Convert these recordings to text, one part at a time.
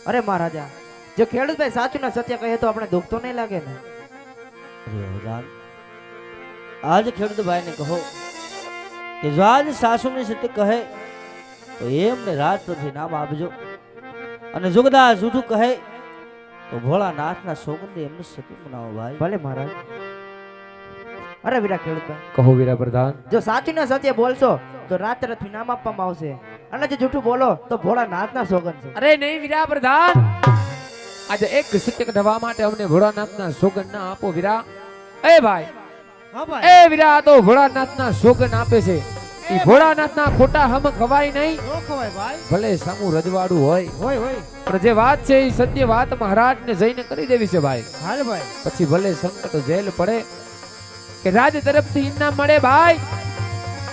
અરે મહારાજા, જો ખેડૂતભાઈ સાચું ને સત્ય કહે તો આપણે દુઃખ તો નહીં લાગે ને? અરે ભગવાન, આજ ખેડૂતભાઈ ને કહો કે જો આજ સાસુને સત્ય કહે તો એમને રાજ પરથી નામ આપજો, અને જુગદા જૂઠું કહે તો ભોળાનાથના સોગંદે એમને સત્ય મનાવો ભાઈ. ભલે મહારાજ. અરે વીરા ખેડૂતભાઈ, કહો વીરા પ્રધાન. જો સાચું ને સત્ય બોલશો તો રાત તરફથી નામ આપવામાં આવશે, અને જો જૂઠું બોલો તો ભોળાનાથના સોગંદ છે. અરે નહીં વીરા પ્રધાન, આજે એક સત્ય કહેવા માટે અમને ભોળાનાથના સોગંદ ના આપો વીરા. એ ભાઈ, હા ભાઈ, એ વીરા તો ભોળાનાથના સોગંદ આપે છે. ઈ ભોળાનાથના ખોટા હમ ખવાય નહીં. નો ખવાય ભાઈ. ભલે સામું રજવાડું હોય, હોય પણ જે વાત છે એ સત્ય વાત મહારાજને જઈને કરી દેવી છે ભાઈ. હાલ ભાઈ. પછી ભલે સંકટ જેલ પડે કે રાજ તરફથી ઇનામ મળે ભાઈ,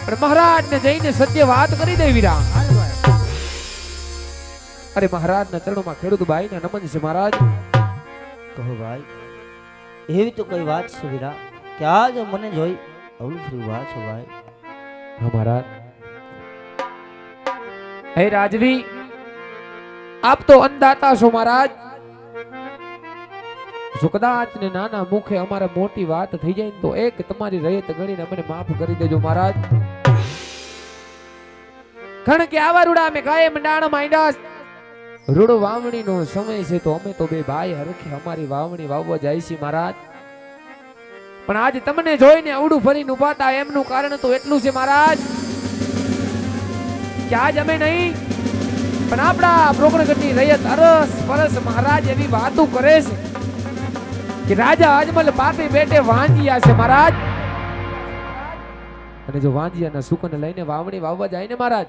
પણ મહારાજને જઈને સત્ય વાત કરી દે વીરા. હાલ ભાઈ. અરે મહારાજના ચરણોમાં ખેડૂત ભાઈને નમન છે મહારાજ. કહો ભાઈ, એવી તો કઈ વાત છે વીરા કે આજ મને જોઈ અવળું ફરી વાત છો ભાઈ. હા મહારાજ. હે રાજવી, આપ તો અન્નદાતા છો મહારાજ. જો કદાચ ને નાના મુખે અમારે મોટી વાત થઈ જાય ને તો એક તમારી રયત ગણીને અમને માફ કરી દેજો મહારાજ. કારણ કે આવા રૂડા અમે ગાયે મંડાણ માંડ્યા. રૂડો વાવણીનો સમય છે તો અમે તો બે ભાઈ હરખે અમારી વાવણી વાવવા જાય છે મહારાજ. પણ આજ તમને જોઈને અવડું ફરીને ઉભા હતા એમનું કારણ તો એટલું છે મહારાજ કે આજ અમે નહીં પણ આપણા પ્રોગ્રગણની રયત અરસ પરસ મહારાજ એવી વાતો કરે છે કે રાજા અજમલ પાપી બેટે વાંજિયા છે મહારાજ. અને જો વાંજિયાના સુકને લઈને વાવણી વાવવા જાય ને મહારાજ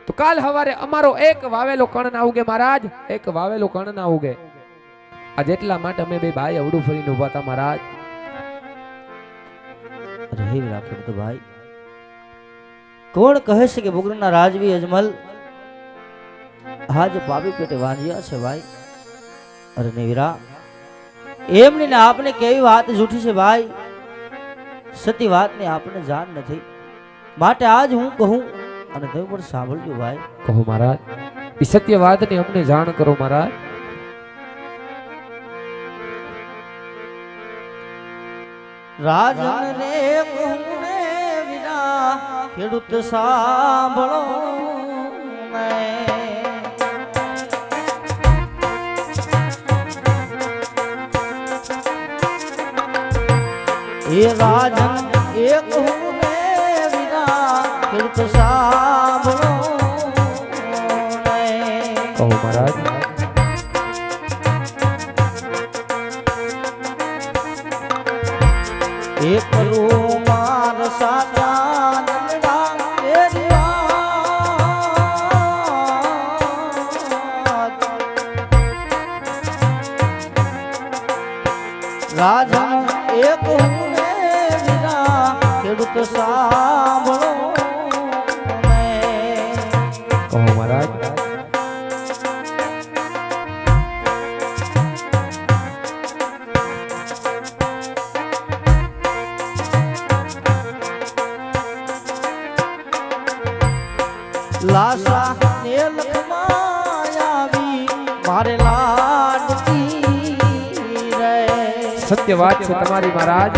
તો કાલ હવારે અમારો એક વાવેલો કણ ના ઉગે મહારાજ, એક વાવેલો કણ ના ઉગે. આજ એટલા માટે અમે બે ભાઈ અવડું ફરીને ઉભા હતા મહારાજ. અરે હે વીરા ખેડૂત ભાઈ, કોણ કહે છે કે બુગરના રાજવી અજમલ આજ પાપી પેટે વાંજ્યા છે ભાઈ? અરે ને વીરા, એમની ને આપને કેવી વાત જૂઠી છે ભાઈ. સતી વાતની આપને જાણ નથી, માટે આજ હું કહું અને તમે પણ સાંભળજો ભાઈ. કહો મહારાજ, એ સત્ય વાતની અમને જાણ કરો મહારાજ. રાજન રે કહું ને વીરા ખેડૂત સાંભળો ને. એ રાજન એ કહું ને વીરા ખેડૂત સાંભળો ને. કહો મહારાજ. એ કરું માર સાચા નંદા તેરી વાત. રાજન એ કહું ને વીરા ખેડૂત સાંભળો ને. કહો મહારાજ. લાસા ને લખમાં આવી મારે લાડકી રે. સત્ય વાત છે તમારી મહારાજ.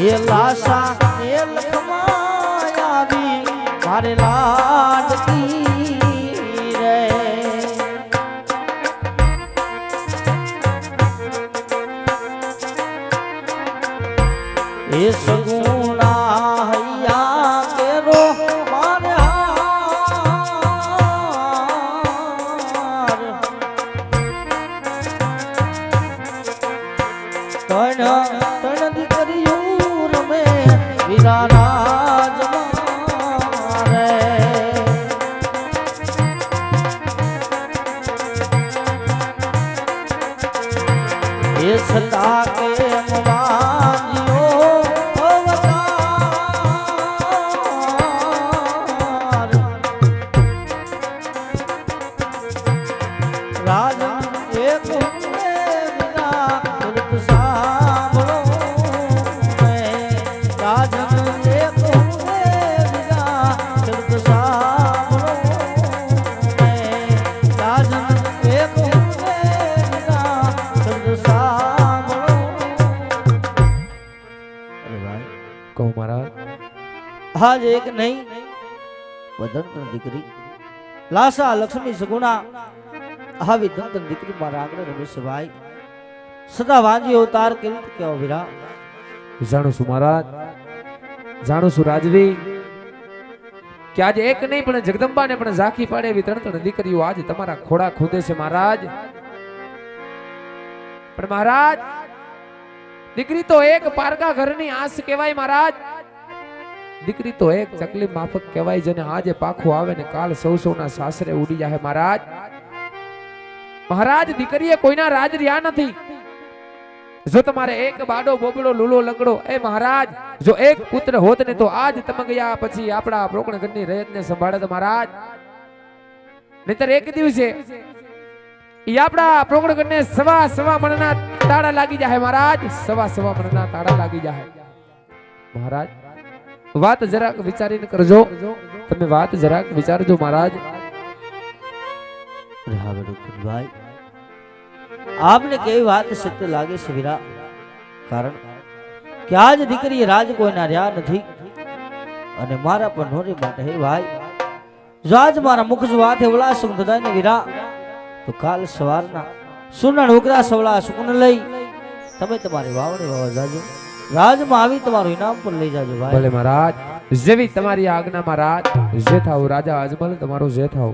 એ લાસા ને લખમાં આવી મારે લાડકી રે. એ સગુણા હૈયા કેરો મારે હાર. તણ દીકરીયું રમે વીરા રાજમાં રે. એ છતાં કે વાંજ્યો અવતાર. રાજન એક વીરા ખેડૂત સાંભળો ને. રાજન એક વીરા આજ એક નહીં વદન દીકરી લાસા લક્ષ્મી સગુણા આવી દંતન દીકરી મારા આગળ રમેશભાઈ સદા વાંજી અવતાર કેવી રીતે કેવો વીરા જાણું છું મહારાજ, જાણું છું રાજવી કે આજે એક નહીં પણ જગદંબાને પણ ઝાંખી પાડે એવી ત્રણ દીકરીઓ આજે તમારા ખોડા ખોદે છે મહારાજ. પણ મહારાજ દીકરી તો એક પારકા ઘરની આસ કહેવાય મહારાજ. દીકરી તો એક ચકલી માફક કહેવાય જેને આજે પાખું આવે ને કાલ સૌના સાસરે ઉડી જાય મહારાજ. મહારાજ દીકરીએ કોઈના રાજ રહ્યા નથી. જો તમારે એક બાડો બોબડો લૂલો લંગડો એ મહારાજ જો એક પુત્ર હોત ને તો આજ તમે ગયા પછી આપણા પ્રોકણગઢની રયતને સંભાળત મહારાજ. નહીતર એક દિવસે ઈ આપણા પ્રોકણગઢને સવા મણના તાળા લાગી જાય મહારાજ. સવા મણના તાળા લાગી જાય મહારાજ. વાત જરાક વિચારીને કરજો, તમે વાત જરાક વિચારજો મહારાજ. હા બેટું ભાઈ આપને કેવી વાત સત્ય લાગે છે વીરા, કારણ કે આજ દીકરી રાજ કોઈના રહ્યા નથી અને મારા પણ નોરી માટે હે ભાઈ જો આજ મારા મુખ જો હાથે વળા સુખ દદાય ને વીરા તો કાલ સવારના સુનણ ઉગરા સવળા સુકન લઈ તમે તમારી વાવણી વાવા જાજો, રાજમાં આવી તમારું ઇનામ પણ લઈ જાજો ભાઈ. ભલે મહારાજ, જેવી તમારી આજ્ઞા મહારાજ. જે થાવ રાજા અજમલ તમારો જે થાવ.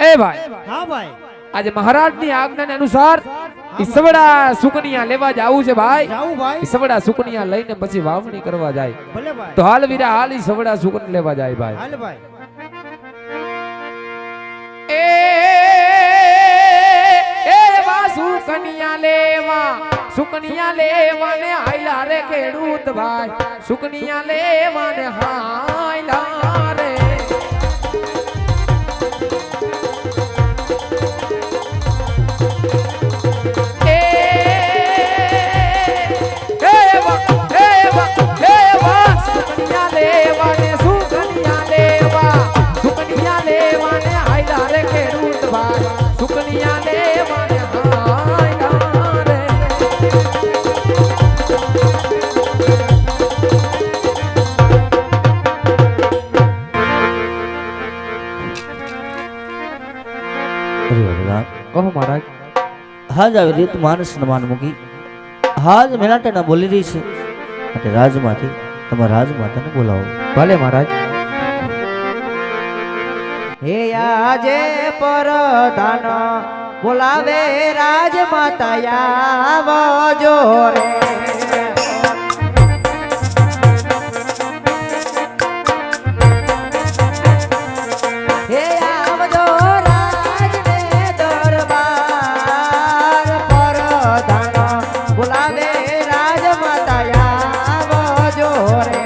એ ભાઈ હા ભાઈ આજે મહારાજની આજ્ઞાને અનુસાર ઈ સવડા સુકનિયા લેવા જાવું છે ભાઈ. જાવું ભાઈ. ઈ સવડા સુકનિયા લઈને પછી વાવણી કરવા જાય. ભલે ભાઈ. તો હાલ વીરા હાલ ઈ સવડા સુકન લેવા જાય ભાઈ. હાલ ભાઈ. એ વા સુકનિયા લેવા ને હાયલા રે ખેડૂત ભાઈ. સુકનિયા લેવા ને હાયલા રે. કહો મહારાજ. હાજ આવી રીત માન સન્માન મૂકી હાજ મેલાટેના બોલી રહી છે માટે રાજમાંથી તમારા રાજમાતાને બોલાવો. ભલે મહારાજ. હે આજે પરધાન બોલાવે રાજમાતા આવજો રે. હે આવજો રાજને દરબાર પરધાન બોલાવે રાજમાતા આવજો રે.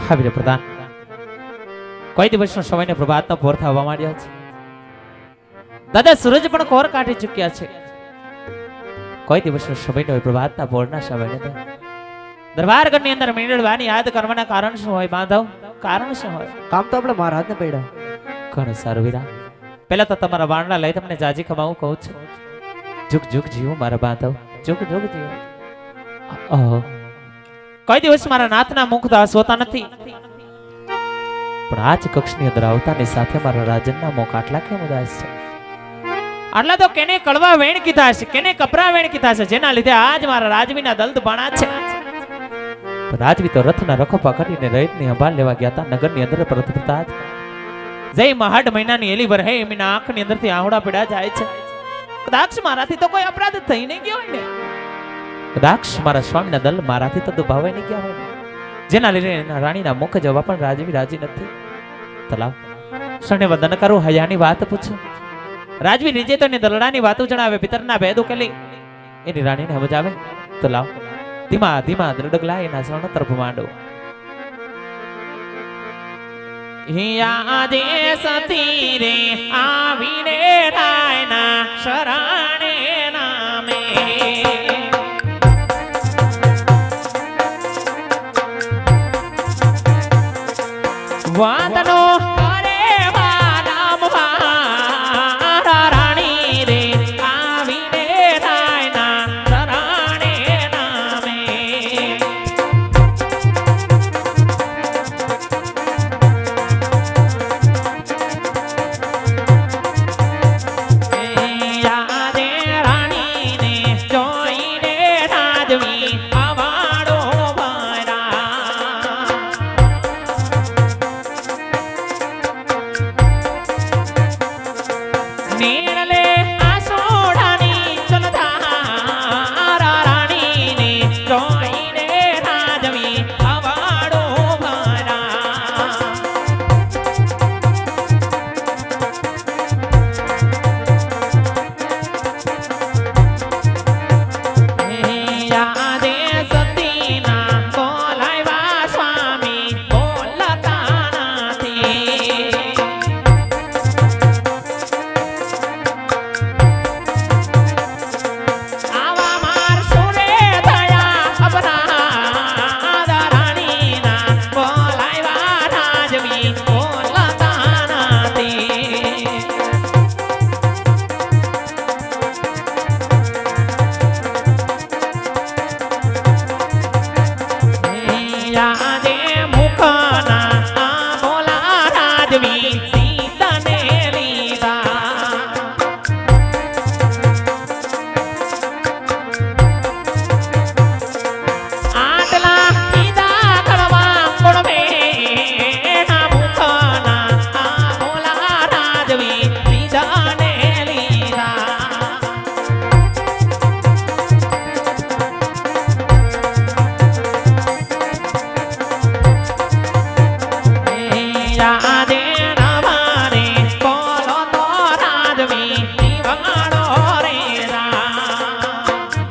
હા વીર પ્રધાન, કોઈ દિવસનો સમયને પ્રભાતનો ભોર થવા માંડ્યો છે. દાદા સૂરજ પણ કોર કાઢી ચૂક્યા છે. કોઈ દિવસનો સમયનો પ્રભાતના ભોરના સમયને તો દરબારગઢની અંદર મેળવવાની યાદ કરવાના કારણ શું હોય માધવ? કારણ શું હોય? કામ તો આપણે મારા હાથને પડ્યા. ઘણું સારું વીરા. પહેલા તો તમારા વાણલા લઈ તમને જાજી ખમાવું કહું છું. જુગ જુગ જીવો મારા બાંધવ, જુગ જુગ જીવો. ઓહો, કોઈ દિવસ મારા નાથના મુખ દાસ હોતા નથી, પણ આજ કક્ષની અંદર આવતાની સાથે મારા રાજનના મુખ આટલા કેમ ઉદાસ છે? આટલા તો કેને કડવા વેણ કીધા છે, કેને કપરા વેણ કીધા છે, જેના લીધે આજ મારા રાજવીના દલ્દ બાણા છે. પણ રાજવી તો રથના રખોપા કરીને રૈતની સંભાળ લેવા ગયા હતા નગરની અંદર પ્રથમતા જ જય મહાડ મહિનાની એલી ભર હે એમના આંખની અંદરથી આહુડા પડ્યા જાય છે. કદાચ મારાથી તો કોઈ અપરાધ થઈ નહીં ગયો હોય ને, કદાચ મારા સ્વામીના દલ મારાથી તો દુભાવાઈ નહીં ગયા હોય ને, જેના લીધે એના રાણીના મુખ જવા પણ રાજવી રાજી નથી. તલાવ સણે વદન કરું, હયાની વાત પૂછું. રાજવી રીજે તો દલડાની વાતો જણાવે, પિતરના ભેદ ઉકેલી એની રાણીને સમજાવે. તો લાવ ધીમા ધીમા દ્રડગલા એના શરણ તરફ માંડો. આજે સતી રે આવીને રાયના શરણે નામે